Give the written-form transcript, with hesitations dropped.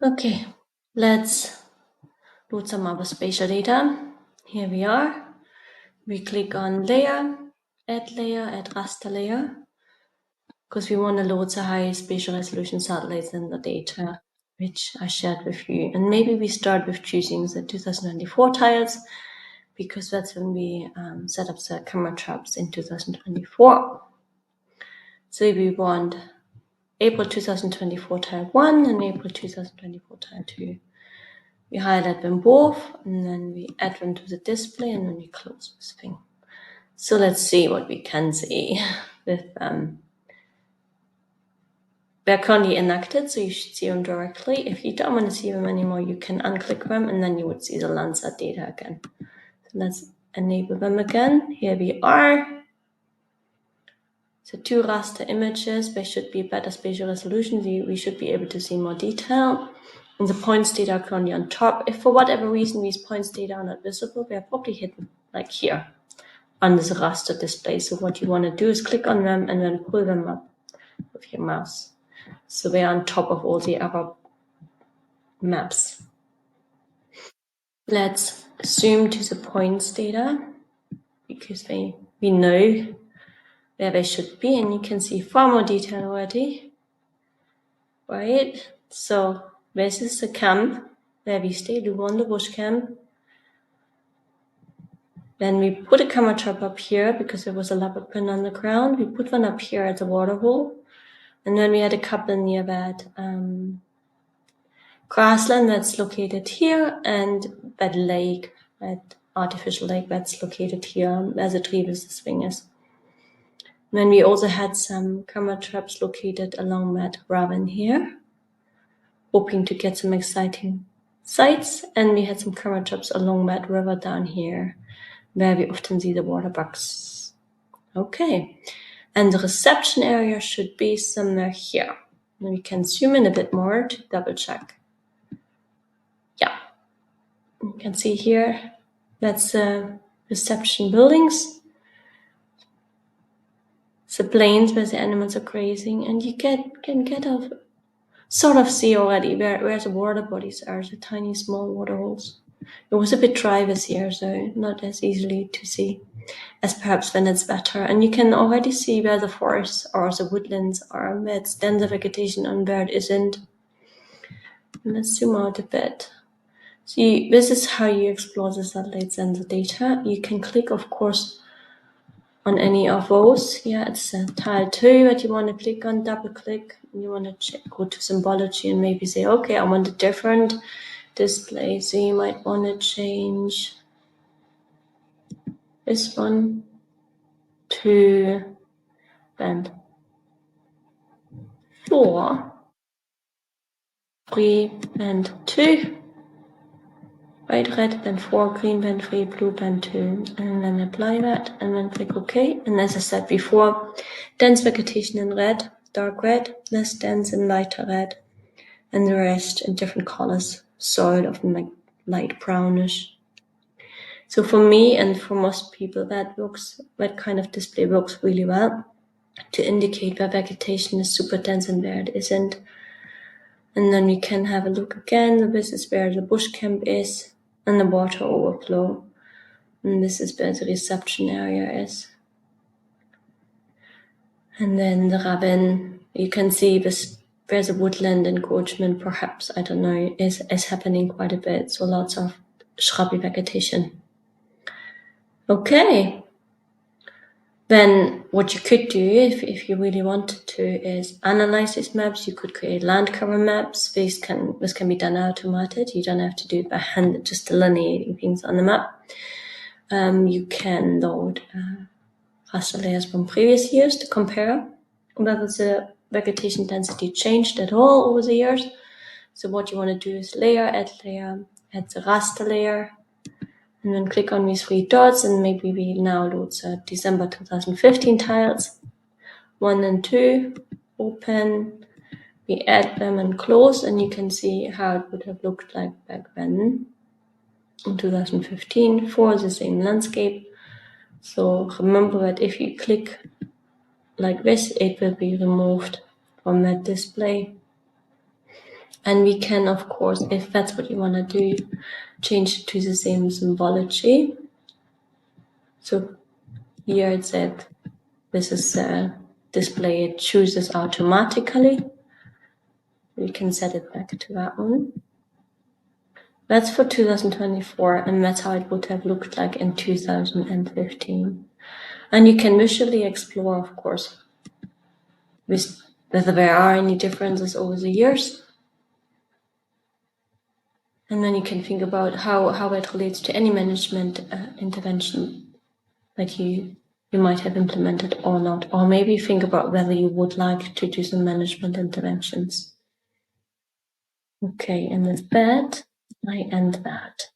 Okay, let's load some other spatial data. Here we are. We click on layer, add raster layer, because we want to load the high spatial resolution satellites in the data, which I shared with you. And maybe we start with choosing the 2024 tiles, because that's when we set up the camera traps in 2024. So we want April 2024 tile 1 and April 2024 tile 2. We highlight them both, and then we add them to the display, and then we close this thing. So let's see what we can see with they're currently enacted, so you should see them directly. If you don't want to see them anymore, you can unclick them, and then you would see the Landsat data again. So let's enable them again. Here we are. The two raster images, they should be better spatial resolution. We should be able to see more detail. And the points data are currently on top. If for whatever reason these points data are not visible, they are probably hidden, like here, under the raster display. So what you want to do is click on them and then pull them up with your mouse. So they are on top of all the other maps. Let's zoom to the points data, because we know where they should be, and you can see far more detail already. Right, so this is the camp where we stay, the bush camp. Then we put a camera trap up here because there was a leopard print on the ground. We put one up here at the water hole, and then we had a couple near that grassland that's located here, and that lake, that artificial lake that's located here, where the tree with the swing is. And then we also had some camera traps located along that ravine here, hoping to get some exciting sights, and we had some camera traps along that river down here, where we often see the water bugs. Okay, and the reception area should be somewhere here. And we can zoom in a bit more to double check. Yeah, you can see here, that's the reception buildings, the plains where the animals are grazing, and you can get a sort of see already where the water bodies are, the tiny small water holes. It was a bit dry this year, so not as easily to see as perhaps when it's better. And you can already see where the forests or the woodlands are, where it's denser vegetation and where it isn't. And let's zoom out a bit. See, this is how you explore the satellites and the data. You can click, of course, on any of those. Yeah, it's tile 2 that you want to click on, double click, and you want to go to symbology and maybe say, okay, I want a different display. So you might want to change this one to band 4, 3, band 2, white, red, band 4, green, band 3, blue, band 2, and then apply that, and then click OK. And as I said before, dense vegetation in red, dark red, less dense in lighter red, and the rest in different colors, soil often like light brownish. So for me and for most people, that kind of display works really well to indicate where vegetation is super dense and where it isn't. And then we can have a look again. This is where the bush camp is and the water overflow. And this is where the reception area is. And then the ravine, you can see this, there's a woodland encroachment, perhaps, I don't know, is happening quite a bit. So lots of shrubby vegetation. Okay. Then what you could do, if you really wanted to, is analyze these maps. You could create land cover maps. This can be done automated. You don't have to do it by hand, just delineating things on the map. You can load raster layers from previous years to compare whether the vegetation density changed at all over the years. So what you want to do is add the raster layer, and then click on these 3 dots, and maybe we now load the December 2015 tiles, 1 and 2, open, we add them and close, and you can see how it would have looked like back then in 2015 for the same landscape. So remember that if you click like this, it will be removed from that display. And we can, of course, if that's what you want to do, change it to the same symbology. So here it said, this is display, it chooses automatically. We can set it back to that one. That's for 2024, and that's how it would have looked like in 2015. And you can visually explore, of course, whether there are any differences over the years. And then you can think about how it relates to any management intervention that you might have implemented or not. Or maybe think about whether you would like to do some management interventions. Okay, and with that, I end that.